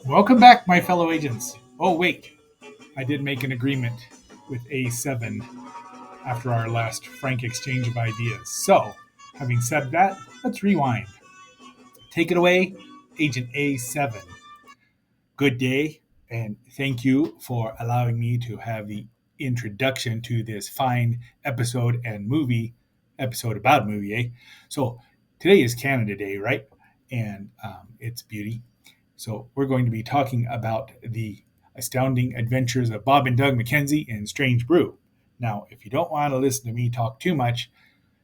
Welcome back, my fellow agents. Oh, wait, I did make an agreement with A7 after our last frank exchange of ideas. So, having said that, let's rewind. Take it away, Agent A7. Good day, and thank you for allowing me to have the introduction to this fine episode about a movie, eh? So, today is Canada Day, right? And it's beauty. So we're going to be talking about the astounding adventures of Bob and Doug McKenzie in Strange Brew. Now, if you don't want to listen to me talk too much,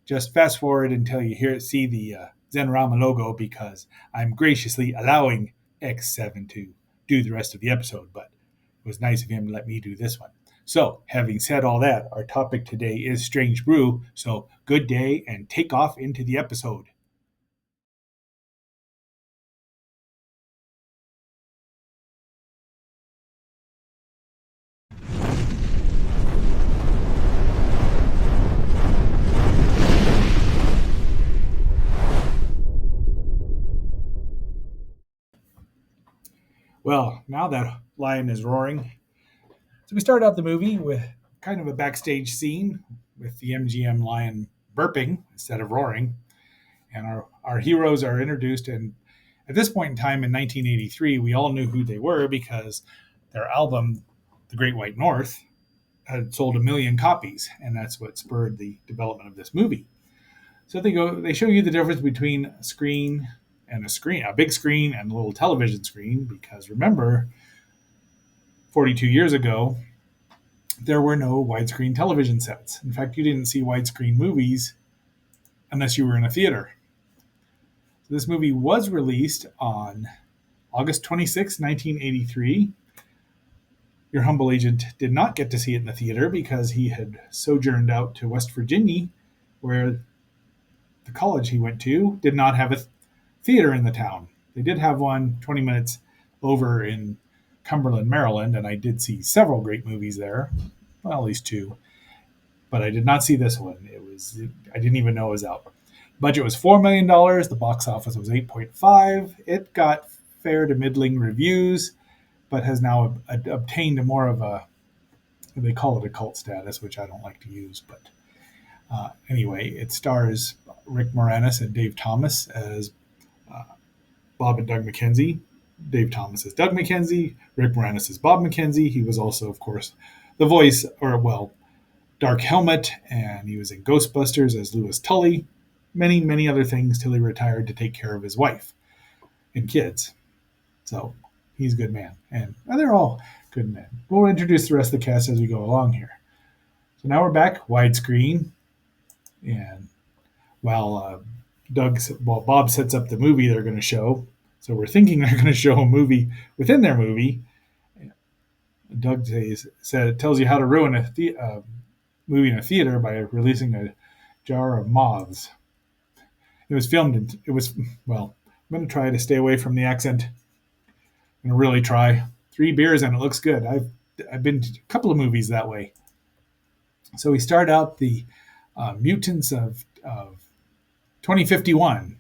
just fast forward until you see the Zenrama logo because I'm graciously allowing X7 to do the rest of the episode, but it was nice of him to let me do this one. So, having said all that, our topic today is Strange Brew. So, good day and take off into the episode. Well, now that lion is roaring, so we start out the movie with kind of a backstage scene with the MGM lion burping instead of roaring. And our heroes are introduced. And at this point in time in 1983, we all knew who they were because their album, The Great White North, had sold 1 million copies. And that's what spurred the development of this movie. So they show you the difference between a screen and a big screen and a little television screen. Because remember, 42 years ago, there were no widescreen television sets. In fact, you didn't see widescreen movies unless you were in a theater. So this movie was released on August 26, 1983. Your humble agent did not get to see it in the theater because he had sojourned out to West Virginia, where the college he went to did not have a theater in the town. They did have one 20 minutes over in Cumberland, Maryland, and I did see several great movies there. Well, at least two. But I did not see this one. I didn't even know it was out. Budget was $4 million. The box office was 8.5. It got fair to middling reviews, but has now obtained more of a, they call it a cult status, which I don't like to use. But anyway, it stars Rick Moranis and Dave Thomas as Bob and Doug McKenzie. Dave Thomas as Doug McKenzie. Rick Moranis as Bob McKenzie. He was also, of course, the voice, Dark Helmet, and he was in Ghostbusters as Louis Tully. Many, many other things till he retired to take care of his wife and kids. So he's a good man. And they're all good men. We'll introduce the rest of the cast as we go along here. So now we're back, widescreen. And while Bob sets up the movie they're going to show, so we're thinking they're going to show a movie within their movie. Doug tells you how to ruin a movie in a theater by releasing a jar of moths. It was filmed. I'm going to try to stay away from the accent. I'm going to really try. 3 beers and it looks good. I've been to a couple of movies that way. So we start out the Mutants of 2051,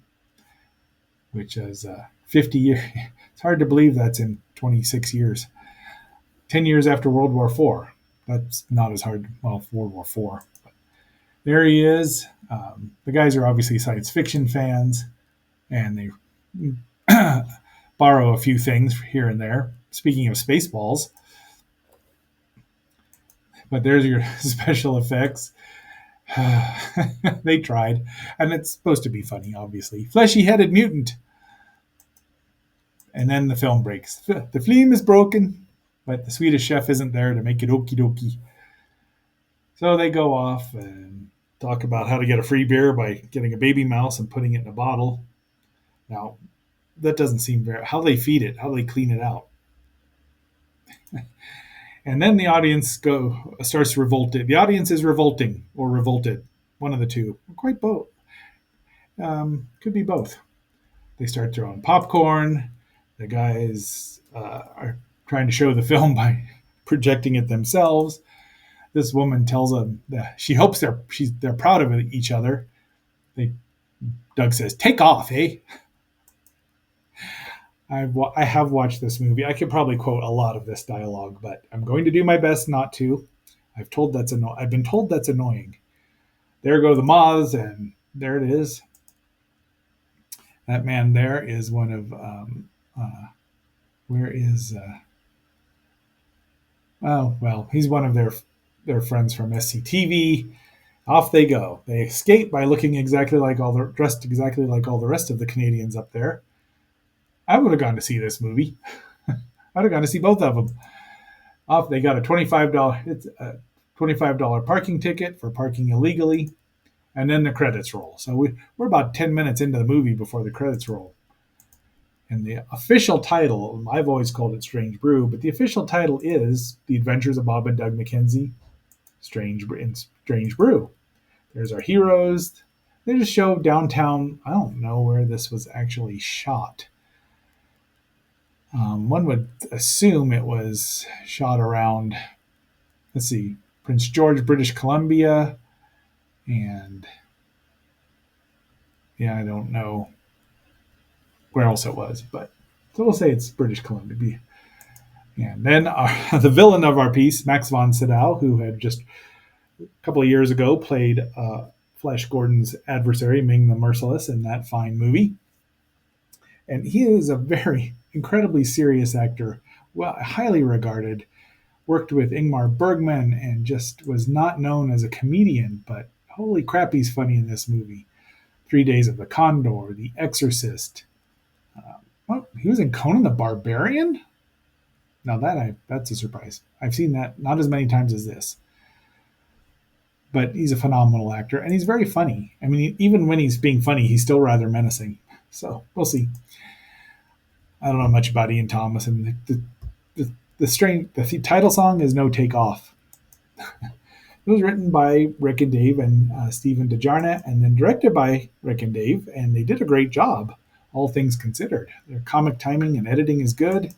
which is 50 years. It's hard to believe that's in 26 years. 10 years after World War IV. That's not as hard. Well, World War IV. But there he is. The guys are obviously science fiction fans, and they borrow a few things here and there. Speaking of Spaceballs, but there's your special effects. They tried, and it's supposed to be funny, obviously. Fleshy-headed mutant. And then the film breaks. The flame is broken, but the Swedish chef isn't there to make it okie dokie. So they go off and talk about how to get a free beer by getting a baby mouse and putting it in a bottle. Now, that doesn't seem very... How they feed it, how they clean it out. And then the audience starts revolting. The audience is revolting or revolted. One of the two. Quite both. Could be both. They start throwing popcorn. The guys are trying to show the film by projecting it themselves. This woman tells them that she hopes they're proud of each other. Doug says, "Take off, eh?" I have watched this movie. I could probably quote a lot of this dialogue, but I'm going to do my best not to. I've been told that's annoying. There go the moths, and there it is. That man there is one of where is oh well, he's one of their friends from SCTV. Off they go. They escape by looking exactly like all the dressed exactly like all the rest of the Canadians up there. I would have gone to see this movie. I'd have gone to see both of them. Off they got a $25. It's a $25 parking ticket for parking illegally, and then the credits roll. So we're about 10 minutes into the movie before the credits roll. And the official title, I've always called it Strange Brew, but the official title is The Adventures of Bob and Doug McKenzie, Strange Brew. There's our heroes. They just show downtown. I don't know where this was actually shot. One would assume it was shot around, let's see, Prince George, British Columbia, and yeah, I don't know where else it was, but so we'll say it's British Columbia. And then the villain of our piece, Max von Sydow, who had just a couple of years ago played Flash Gordon's adversary, Ming the Merciless, in that fine movie. And he is a very incredibly serious actor, well, highly regarded. Worked with Ingmar Bergman and just was not known as a comedian, but holy crap, he's funny in this movie. 3 Days of the Condor, The Exorcist. Well, he was in Conan the Barbarian? Now that's a surprise. I've seen that not as many times as this. But he's a phenomenal actor, and he's very funny. I mean, even when he's being funny, he's still rather menacing. So we'll see. I don't know much about Ian Thomas, and the title song is "No Take Off." It was written by Rick and Dave and Stephen DeJarnett, and then directed by Rick and Dave, and they did a great job, all things considered. Their comic timing and editing is good.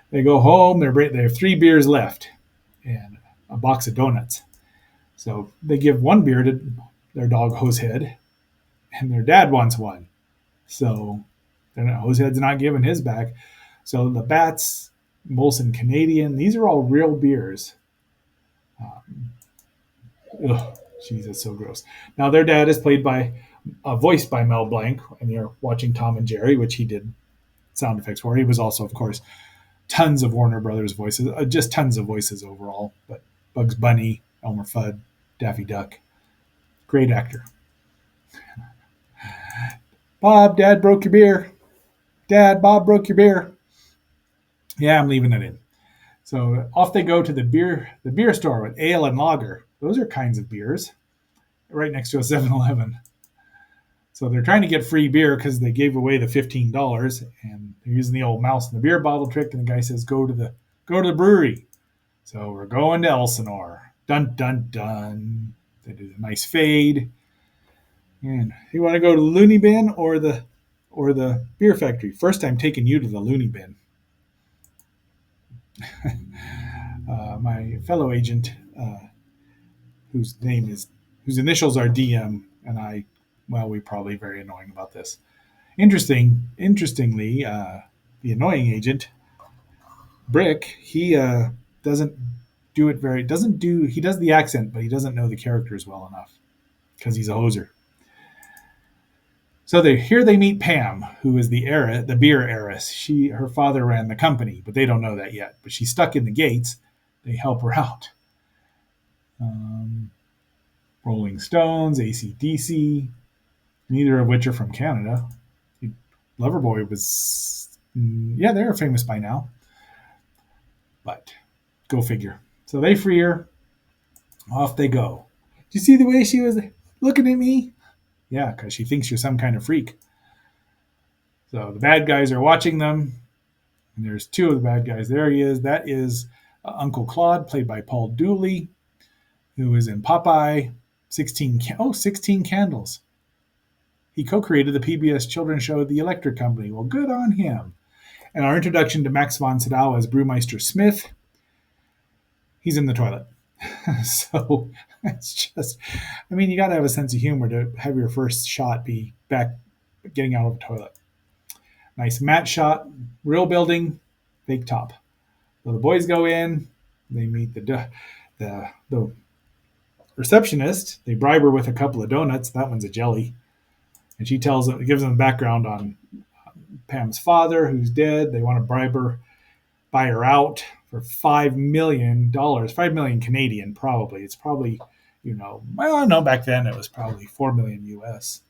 They go home. They have 3 beers left, and a box of donuts. So they give one beer to their dog Hosehead, and their dad wants one. So Hosehead's not giving his back. So the Bats, Molson Canadian, these are all real beers. Ugh, jeez, that's so gross. Now their dad is voiced by Mel Blanc, and you're watching Tom and Jerry, which he did sound effects for. He was also, of course, tons of Warner Brothers voices, just tons of voices overall. But Bugs Bunny, Elmer Fudd, Daffy Duck, great actor. Bob, Dad broke your beer. Dad, Bob broke your beer. Yeah, I'm leaving it in. So off they go to the beer store with ale and lager. Those are kinds of beers. Right next to a 7-Eleven. So they're trying to get free beer because they gave away the $15, and they're using the old mouse in the beer bottle trick. And the guy says, "Go to the brewery." So we're going to Elsinore. Dun dun dun. They did a nice fade. And you want to go to the loony bin or the beer factory? First, I'm taking you to the loony bin. My fellow agent, whose initials are DM, and we're probably very annoying about this. Interestingly, the annoying agent, Brick, he doesn't do it very. Doesn't do. He does the accent, but he doesn't know the characters well enough because he's a hoser. So they meet Pam, who is the beer heiress. Her father ran the company, but they don't know that yet. But she's stuck in the gates. They help her out. Rolling Stones, AC/DC, neither of which are from Canada. Loverboy was, yeah, they're famous by now. But go figure. So they free her. Off they go. Do you see the way she was looking at me? Yeah, because she thinks you're some kind of freak. So the bad guys are watching them. And there's 2 of the bad guys. There he is. That is Uncle Claude, played by Paul Dooley, who is in Popeye. 16 Candles. He co-created the PBS children's show The Electric Company. Well, good on him. And our introduction to Max von Sydow as Brewmeister Smith, he's in the toilet. So it's just, I mean, you got to have a sense of humor to have your first shot be back getting out of the toilet. Nice matte shot, real building, fake top. So the boys go in, they meet the receptionist. They bribe her with a couple of donuts. That one's a jelly, and she tells them, gives them background on Pam's father, who's dead. They want to bribe her, buy her out for $5 million, 5 million Canadian, probably. It's probably, well, no, back then it was probably 4 million US.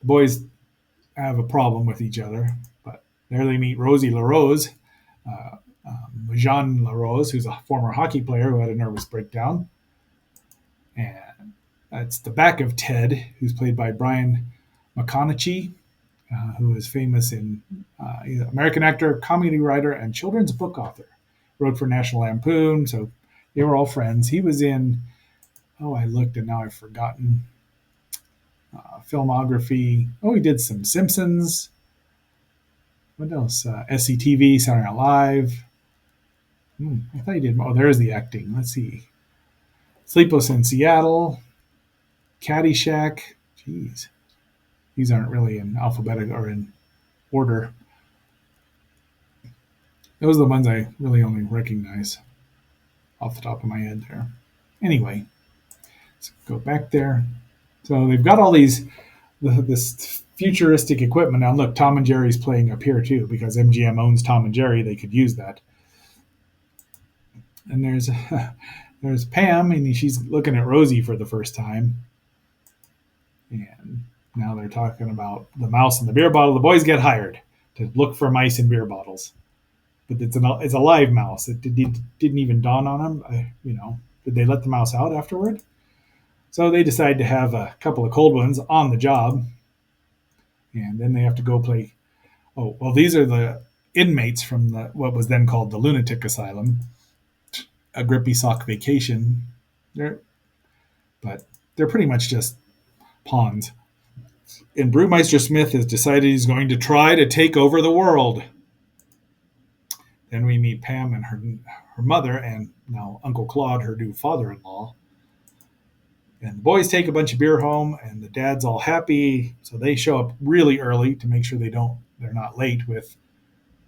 The boys have a problem with each other, but there they meet Rosie LaRose, Jean LaRose, who's a former hockey player who had a nervous breakdown. And it's the back of Ted, who's played by Brian McConaughey, who is famous in he's an American actor, comedy writer, and children's book author. Wrote for National Lampoon, so they were all friends. He was in, I looked and now I've forgotten filmography. Oh, he did some Simpsons. What else? SCTV, Saturday Night Live. I thought he did. Oh, there's the acting. Let's see. Sleepless in Seattle, Caddyshack. Jeez, these aren't really in alphabetical or in order. Those are the ones I really only recognize off the top of my head there. Anyway, let's go back there. So they've got all this futuristic equipment. Now look, Tom and Jerry's playing up here too because MGM owns Tom and Jerry. They could use that. And there's Pam, and she's looking at Rosie for the first time. And now they're talking about the mouse in the beer bottle. The boys get hired to look for mice in beer bottles, but it's a live mouse. It didn't even dawn on them. Did they let the mouse out afterward? So they decide to have a couple of cold ones on the job, and then they have to go play. Oh well, these are the inmates from what was then called the lunatic asylum, a grippy sock vacation. But they're pretty much just pawns. And Brewmeister Smith has decided he's going to try to take over the world. Then we meet Pam and her mother, and now Uncle Claude, her new father-in-law. And the boys take a bunch of beer home, and the dad's all happy, so they show up really early to make sure they're not late with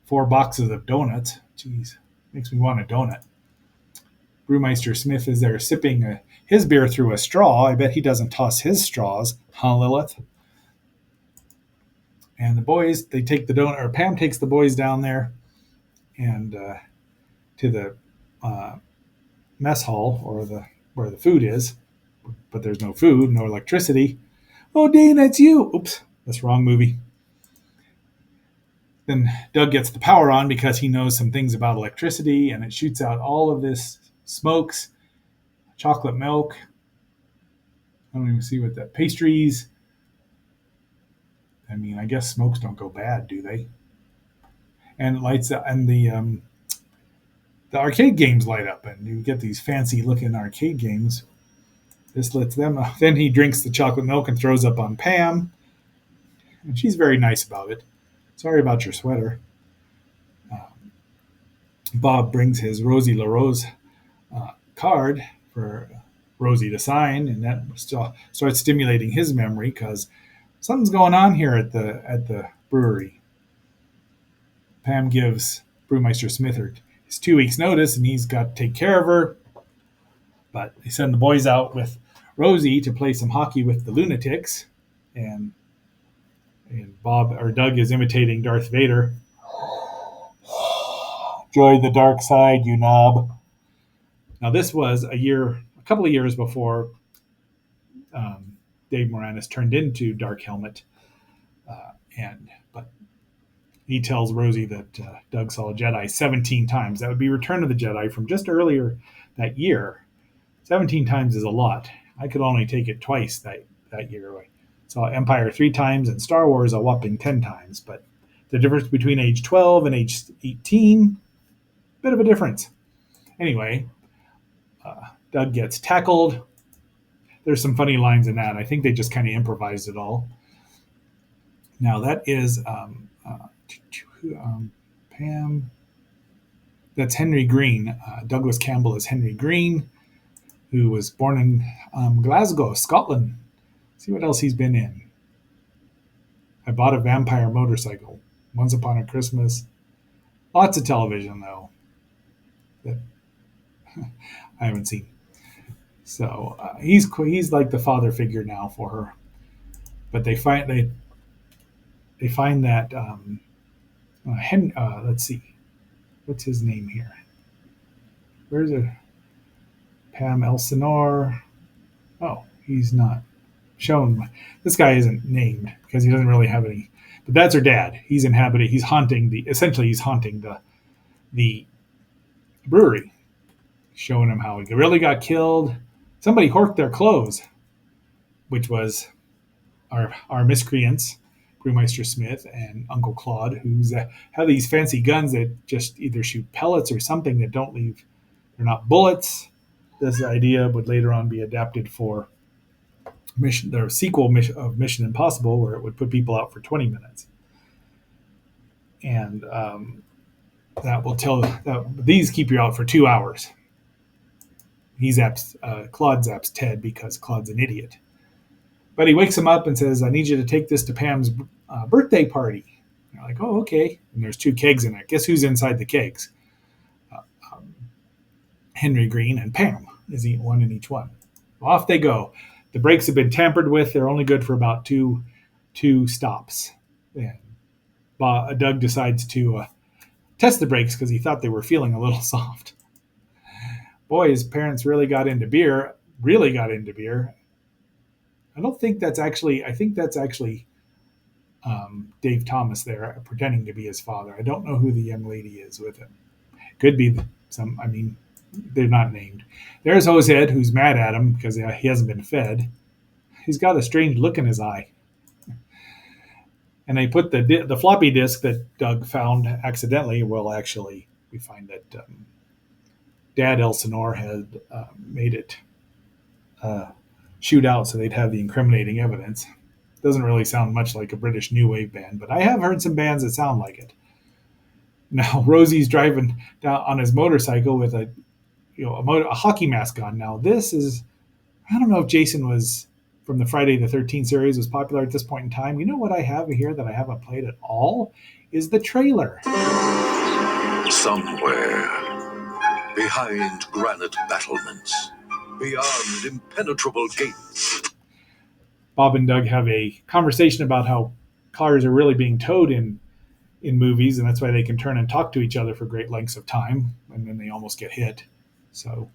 4 boxes of donuts. Jeez, makes me want a donut. Brewmeister Smith is there sipping his beer through a straw. I bet he doesn't toss his straws, huh, Lilith? And the boys, they take the donut, or Pam takes the boys down there and to the mess hall, or where the food is, but there's no food, no electricity. Oh, Dane, that's you. Oops, that's the wrong movie. Then Doug gets the power on because he knows some things about electricity, and it shoots out all of this smokes, chocolate milk. I don't even see what that pastries. I mean, I guess smokes don't go bad, do they? And it lights up, and the arcade games light up, and you get these fancy looking arcade games. This lets them. Then he drinks the chocolate milk and throws up on Pam, and she's very nice about it. Sorry about your sweater. Bob brings his Rosie LaRose card for Rosie to sign, and that still starts stimulating his memory because something's going on here at the brewery. Pam gives Brewmeister Smith his 2 weeks notice, and he's got to take care of her. But they send the boys out with Rosie to play some hockey with the lunatics, and Bob or Doug is imitating Darth Vader. Join the dark side, you knob. Now this was a couple of years before Dave Moranis turned into Dark Helmet, but he tells Rosie that Doug saw a Jedi 17 times. That would be Return of the Jedi from just earlier that year. 17 times is a lot. I could only take it twice that year. I saw Empire 3 times and Star Wars a whopping 10 times. But the difference between age 12 and age 18, bit of a difference. Anyway, Doug gets tackled. There's some funny lines in that. I think they just kind of improvised it all. Now that is Pam. That's Henry Green. Douglas Campbell is Henry Green, who was born in Glasgow, Scotland. Let's see what else he's been in. I bought a vampire motorcycle once upon a Christmas. Lots of television though that I haven't seen. So he's like the father figure now for her. But they find that let's see, what's his name here? Where's it? Pam Elsinore. Oh, he's not shown. This guy isn't named because he doesn't really have any. But that's her dad. He's inhabited. He's haunting the. Essentially, he's haunting the brewery, showing him how he really got killed. Somebody horked their clothes, which was our miscreants, Brewmeister Smith and Uncle Claude, who's have these fancy guns that just either shoot pellets or something that don't leave. They're not bullets. This idea would later on be adapted for mission, the sequel mission of Mission Impossible, where it would put people out for 20 minutes, and that will tell that these keep you out for 2 hours. He zaps Claude zaps Ted because Claude's an idiot. But he wakes him up and says, "I need you to take this to Pam's birthday party." They're like, "Oh, okay." And there's two kegs in it. Guess who's inside the kegs? Uh, um, Henry Green and Pam is one in each one. Well, off they go. The brakes have been tampered with. They're only good for about two stops. And Doug decides to test the brakes because he thought they were feeling a little soft. Boy, his parents really got into beer. Really got into beer. I don't think that's actually. I think that's actually Dave Thomas there pretending to be his father. I don't know who the young lady is with him. Could be some. I mean, they're not named. There's Hosehead, who's mad at him because he hasn't been fed. He's got a strange look in his eye. And they put the floppy disk that Doug found accidentally. Well, actually, we find that Dad Elsinore had made it shoot out so they'd have the incriminating evidence. Doesn't really sound much like a British new wave band, but I have heard some bands that sound like it. Now Rosie's driving down on his motorcycle with a hockey mask on. Now this is, I don't know if Jason was from the Friday the 13th series was popular at this point in time. You know what I have here that I haven't played at all is the trailer. Somewhere behind granite battlements, beyond impenetrable gates. Bob and Doug have a conversation about how cars are really being towed in movies, and that's why they can turn and talk to each other for great lengths of time, and then they almost get hit. So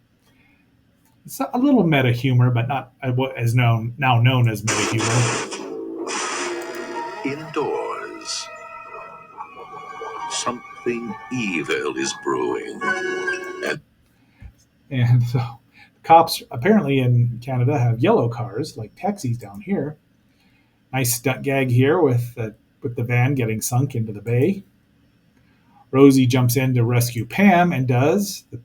it's a little meta humor, but not as now known as meta humor. Indoors, something evil is brewing. And so cops apparently in Canada have yellow cars like taxis down here. Nice stunt gag here with the van getting sunk into the bay. Rosie jumps in to rescue Pam and does the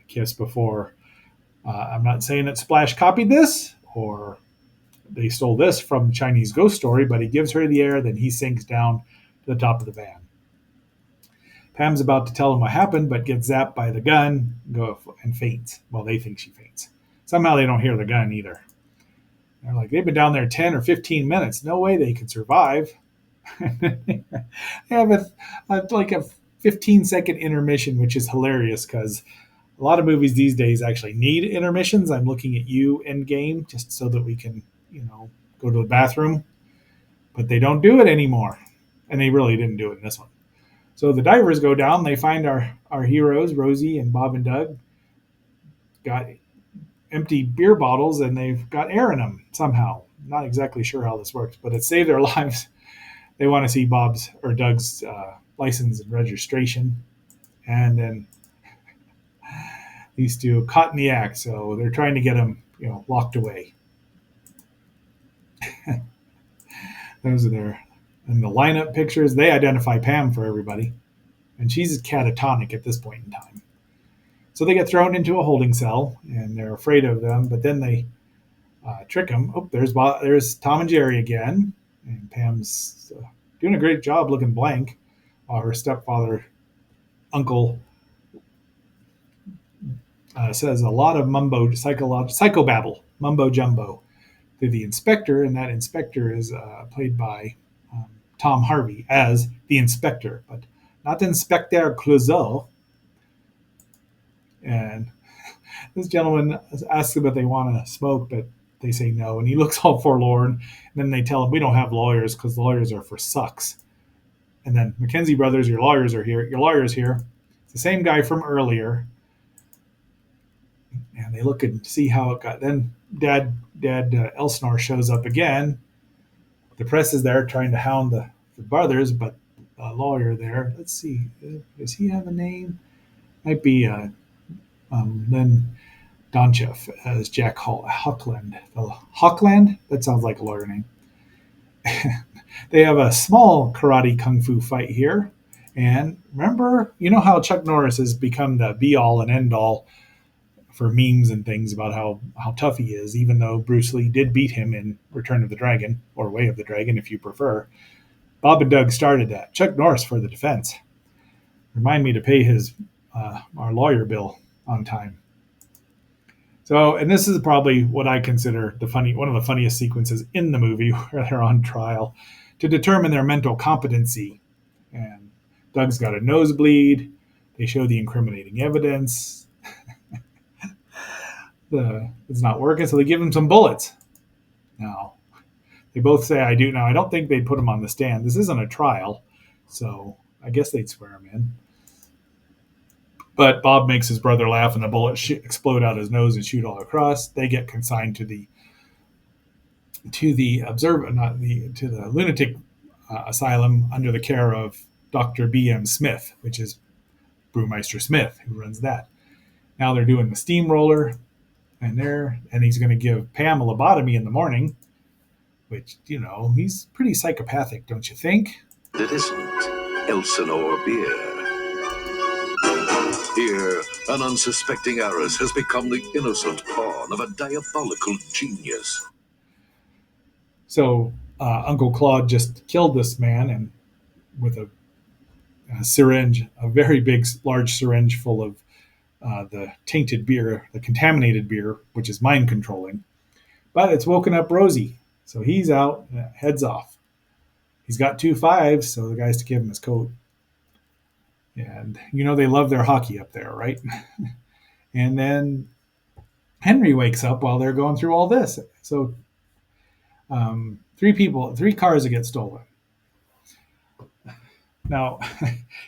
kiss before. I'm not saying that Splash copied this or they stole this from Chinese Ghost Story, but he gives her the air, then he sinks down to the top of the van. Pam's about to tell him what happened, but gets zapped by the gun and faints. Well, they think she faints. Somehow they don't hear the gun either. They're like, they've been down there 10 or 15 minutes. No way they could survive. They have like a 15-second intermission, which is hilarious because a lot of movies these days actually need intermissions. I'm looking at you, Endgame, just so that we can, go to the bathroom. But they don't do it anymore. And they really didn't do it in this one. So the divers go down. They find our heroes, Rosie and Bob and Doug, got empty beer bottles and they've got air in them somehow. Not exactly sure how this works, but it saved their lives. They want to see Bob's or Doug's license and registration. And then these two caught in the act. So they're trying to get them, locked away. Those are their, and the lineup pictures. They identify Pam for everybody. And she's catatonic at this point in time. So they get thrown into a holding cell, and they're afraid of them. But then they trick them. Oh, there's Tom and Jerry again, and Pam's doing a great job looking blank, while her stepfather, Uncle, says a lot of psychobabble, mumbo jumbo to the inspector, and that inspector is played by Tom Harvey as the inspector, but not Inspector Clouseau. And this gentleman asks them if they want to smoke, but they say no. And he looks all forlorn. And then they tell him, we don't have lawyers because lawyers are for sucks. And then Mackenzie Brothers, your lawyers are here. Your lawyer's here. It's the same guy from earlier. And they look and see how it got. Then Dad Elsinore shows up again. The press is there trying to hound the brothers, but the lawyer there, let's see, does he have a name? Might be Lynn Donchev as Jack Huckland. Huckland? That sounds like a lawyer name. They have a small karate kung fu fight here. And remember, you know how Chuck Norris has become the be all and end all for memes and things about how tough he is, even though Bruce Lee did beat him in Return of the Dragon, or Way of the Dragon, if you prefer. Bob and Doug started that. Chuck Norris for the defense. Remind me to pay his our lawyer bill on time. So, and this is probably what I consider one of the funniest sequences in the movie where they're on trial to determine their mental competency. And Doug's got a nosebleed. They show the incriminating evidence. It's not working, so they give him some bullets. Now, they both say, I do. Now, I don't think they'd put him on the stand. This isn't a trial, so I guess they'd swear him in. But Bob makes his brother laugh, and the bullets explode out his nose and shoot all across. They get consigned to the observer, not the to the lunatic asylum under the care of Dr. B.M. Smith, which is Brewmeister Smith, who runs that. Now they're doing the steamroller, and he's going to give Pam a lobotomy in the morning, which, he's pretty psychopathic, don't you think? It isn't Elsinore beer. Here, an unsuspecting heiress has become the innocent pawn of a diabolical genius. So Uncle Claude just killed this man, and with a syringe, a very big, large syringe full of the tainted beer, the contaminated beer, which is mind controlling. But it's woken up Rosie, so he's out, heads off. He's got 2 5s, so the guy's to give him his coat. And they love their hockey up there, right? And then Henry wakes up while they're going through all this. So 3 cars that get stolen. Now,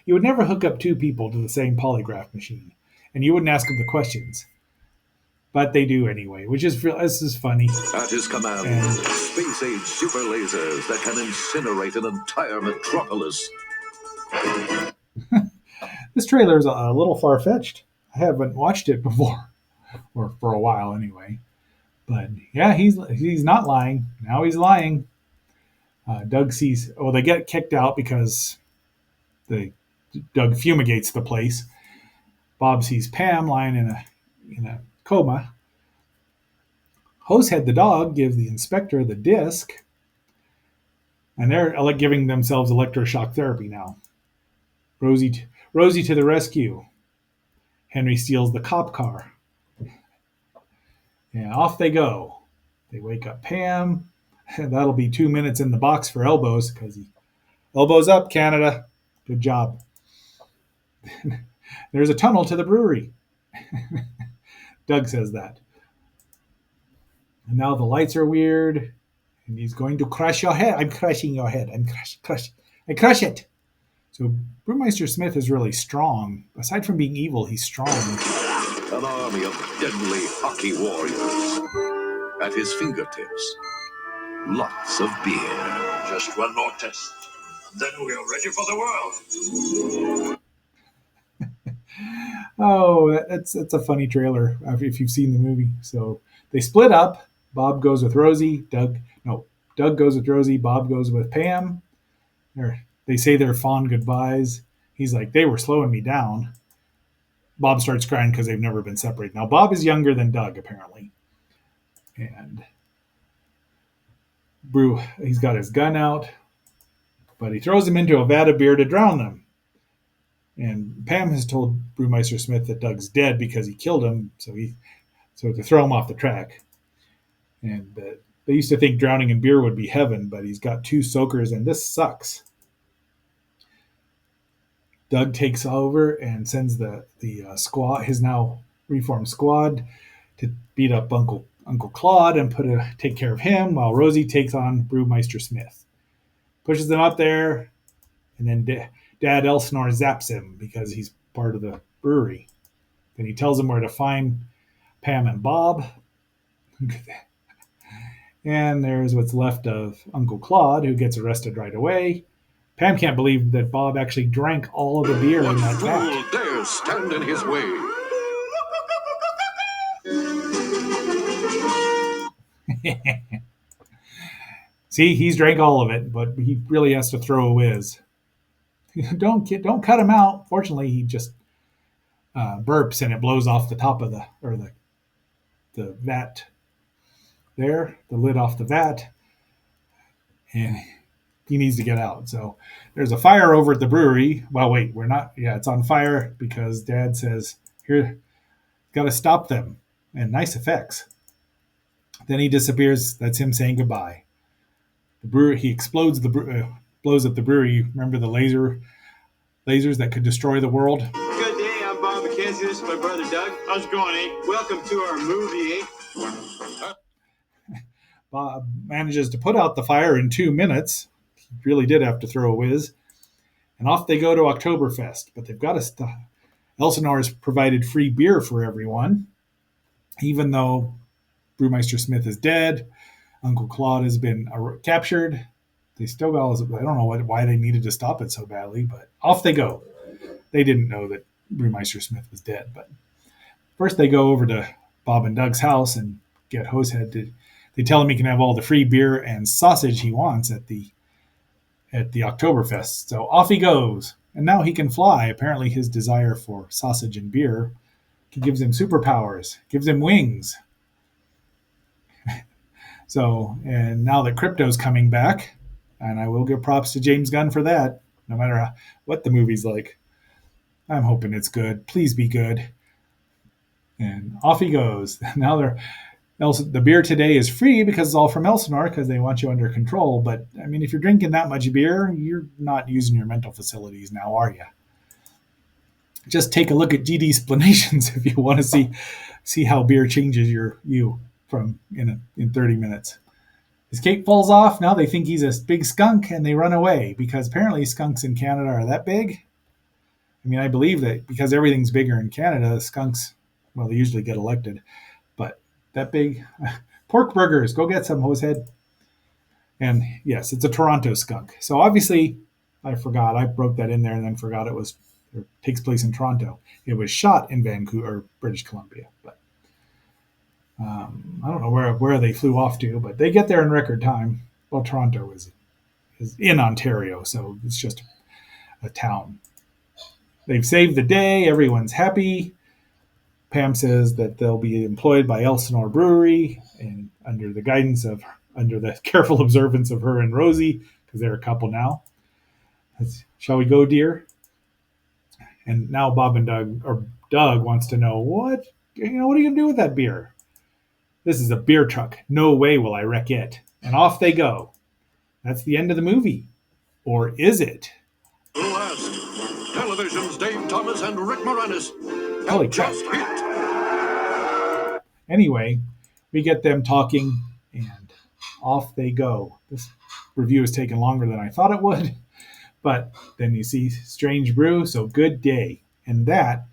you would never hook up 2 people to the same polygraph machine, and you wouldn't ask them the questions. But they do anyway, this is funny. At his command, space-age super lasers that can incinerate an entire metropolis. This trailer is a little far-fetched. I haven't watched it before, or for a while anyway. But yeah, he's not lying. Now he's lying. Doug sees. Oh, they get kicked out because Doug fumigates the place. Bob sees Pam lying in a coma. Hosehead the dog gives the inspector the disc, and they're giving themselves electroshock therapy now. Rosie to the rescue. Henry steals the cop car. And off they go. They wake up Pam. That'll be 2 minutes in the box for elbows, because he elbows up, Canada. Good job. There's a tunnel to the brewery. Doug says that. And now the lights are weird, and he's going to crush your head. I'm crushing your head. I crush it. So Brewmeister Smith is really strong. Aside from being evil, he's strong. An army of deadly hockey warriors. At his fingertips, lots of beer. Just one more test, and then we are ready for the world. Oh, that's a funny trailer if you've seen the movie. So they split up. Bob goes with Rosie. Doug goes with Rosie. Bob goes with Pam. They say their fond goodbyes. He's like, they were slowing me down. Bob starts crying because they've never been separated. Now, Bob is younger than Doug, apparently. And Brew, he's got his gun out, but he throws him into a vat of beer to drown them. And Pam has told Brewmeister Smith that Doug's dead because he killed him, so to throw him off the track. And They used to think drowning in beer would be heaven, but he's got 2 soakers, and this sucks. Doug takes over and sends the squad, his now reformed squad, to beat up Uncle Claude and take care of him, while Rosie takes on Brewmeister Smith, pushes them up there, and then Dad Elsinore zaps him because he's part of the brewery. Then he tells him where to find Pam and Bob. And there's what's left of Uncle Claude, who gets arrested right away. Pam can't believe that Bob actually drank all of the beer in that vat. Fool dares stand in his way? See, he's drank all of it, but he really has to throw a whiz. Don't cut him out. Fortunately, he just burps and it blows off the top of the vat there, the lid off the vat, and he needs to get out. So there's a fire over at the brewery. Well, wait, we're not. Yeah, it's on fire because Dad says, "Here, got to stop them." And nice effects. Then he disappears. That's him saying goodbye. The brewer, he explodes blows up the brewery. Remember the lasers that could destroy the world? Good day, I'm Bob McKenzie. This is my brother Doug. How's it going, eh? Welcome to our movie, eh? Bob manages to put out the fire in 2 minutes. He really did have to throw a whiz. And off they go to Oktoberfest. But they've got to stop. Elsinore's provided free beer for everyone, even though Brewmeister Smith is dead. Uncle Claude has been captured. They still got I don't know why they needed to stop it so badly, but off they go. They didn't know that Brewmeister Smith was dead. But first they go over to Bob and Doug's house and get Hosehead they tell him he can have all the free beer and sausage he wants at the Oktoberfest. So off he goes. And now he can fly. Apparently his desire for sausage and beer gives him superpowers, gives him wings. So, and now that Crypto's coming back, and I will give props to James Gunn for that, no matter what the movie's like. I'm hoping it's good. Please be good. And off he goes. Now the beer today is free because it's all from Elsinore because they want you under control. But, I mean, if you're drinking that much beer, you're not using your mental facilities now, are you? Just take a look at GD explanations if you want to see how beer changes you from in 30 minutes. His cape falls off. Now they think he's a big skunk and they run away because apparently skunks in Canada are that big. I mean, I believe that because everything's bigger in Canada, skunks, well, they usually get elected. But that big. Pork burgers. Go get some, Hosehead. And yes, it's a Toronto skunk. So obviously, I forgot. I broke that in there and then forgot it takes place in Toronto. It was shot in Vancouver, British Columbia. But I don't know where they flew off to, but they get there in record time. Well, Toronto is in Ontario, so it's just a town. They've saved the day. Everyone's happy. Pam says that they'll be employed by Elsinore Brewery and under the careful observance of her and Rosie, because they're a couple now. Shall we go, dear? And now Doug wants to know what are you going to do with that beer? This is a beer truck. No way will I wreck it. And off they go. That's the end of the movie. Or is it? Last, television's Dave Thomas and Rick Moranis Holy have crap. just hit. Anyway, we get them talking and off they go. This review has taken longer than I thought it would. But then you see Strange Brew, so good day. And that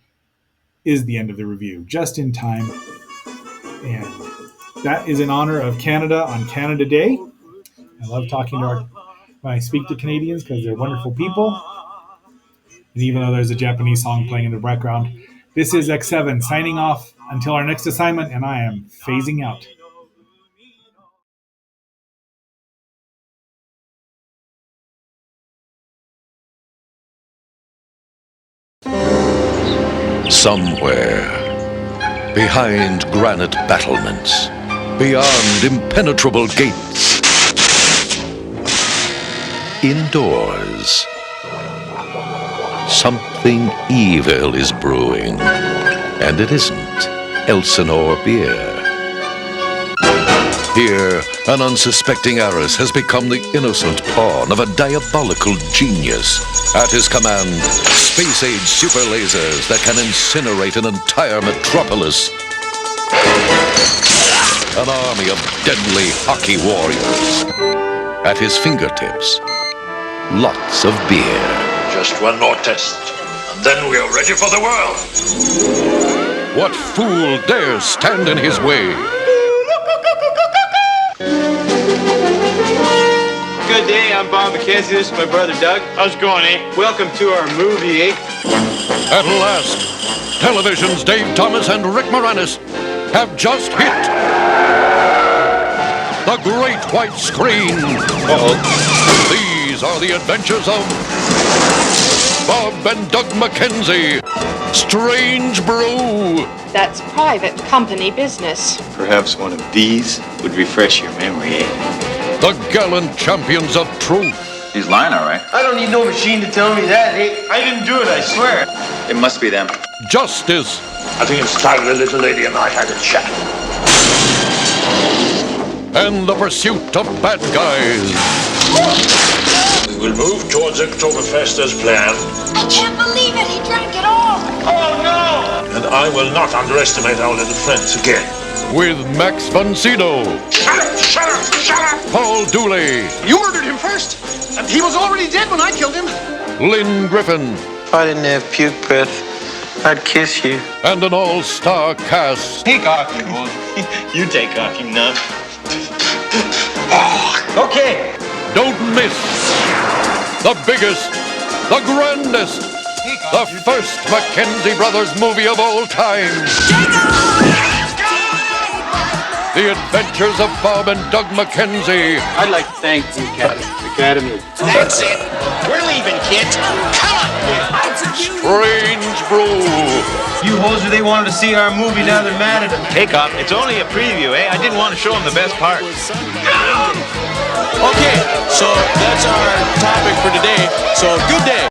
is the end of the review. Just in time. And that is in honor of Canada on Canada Day. I love talking when I speak to Canadians because they're wonderful people. And even though there's a Japanese song playing in the background, this is X7 signing off until our next assignment, and I am phasing out. Somewhere, behind granite battlements, beyond impenetrable gates, indoors, something evil is brewing, and it isn't Elsinore beer. Here, an unsuspecting heiress has become the innocent pawn of a diabolical genius. At his command, space-age super lasers that can incinerate an entire metropolis. An army of deadly hockey warriors. At his fingertips, lots of beer. Just one more test, and then we are ready for the world. What fool dares stand in his way? Good day, I'm Bob McKenzie. This is my brother Doug. How's it going, eh? Welcome to our movie, eh? At last, television's Dave Thomas and Rick Moranis have just hit the great white screen. These are the adventures of Bob and Doug McKenzie. Strange Brew. That's private company business. Perhaps one of these would refresh your memory, eh? The gallant champions of truth. He's lying, all right. I don't need no machine to tell me that, eh? I didn't do it, I swear. It must be them. Justice. I think it's time the little lady and I had a chat. And the pursuit of bad guys. We will move towards Oktoberfest as planned, I can't believe it. He drank it all. Oh, no! and I will not underestimate our little friends again. With Max von Sydow, Shut up! Shut up! Shut up! Paul Dooley, You murdered him first. He was already dead when I killed him. Lynn Griffin, If I didn't have puke breath, I'd kiss you. and an all-star cast. Take off, you bull. You take off, you nub. Okay. Don't miss the biggest, the grandest, the first Mackenzie Brothers movie of all time. The Adventures of Bob and Doug McKenzie. I'd like to thank the Academy. That's it. We're leaving, kids. Come on. Strange Brew. You hoser, they wanted to see our movie, now they're mad at us. Hey, cop, it's only a preview, eh? I didn't want to show him the best part. Okay, so that's our topic for today. So good day.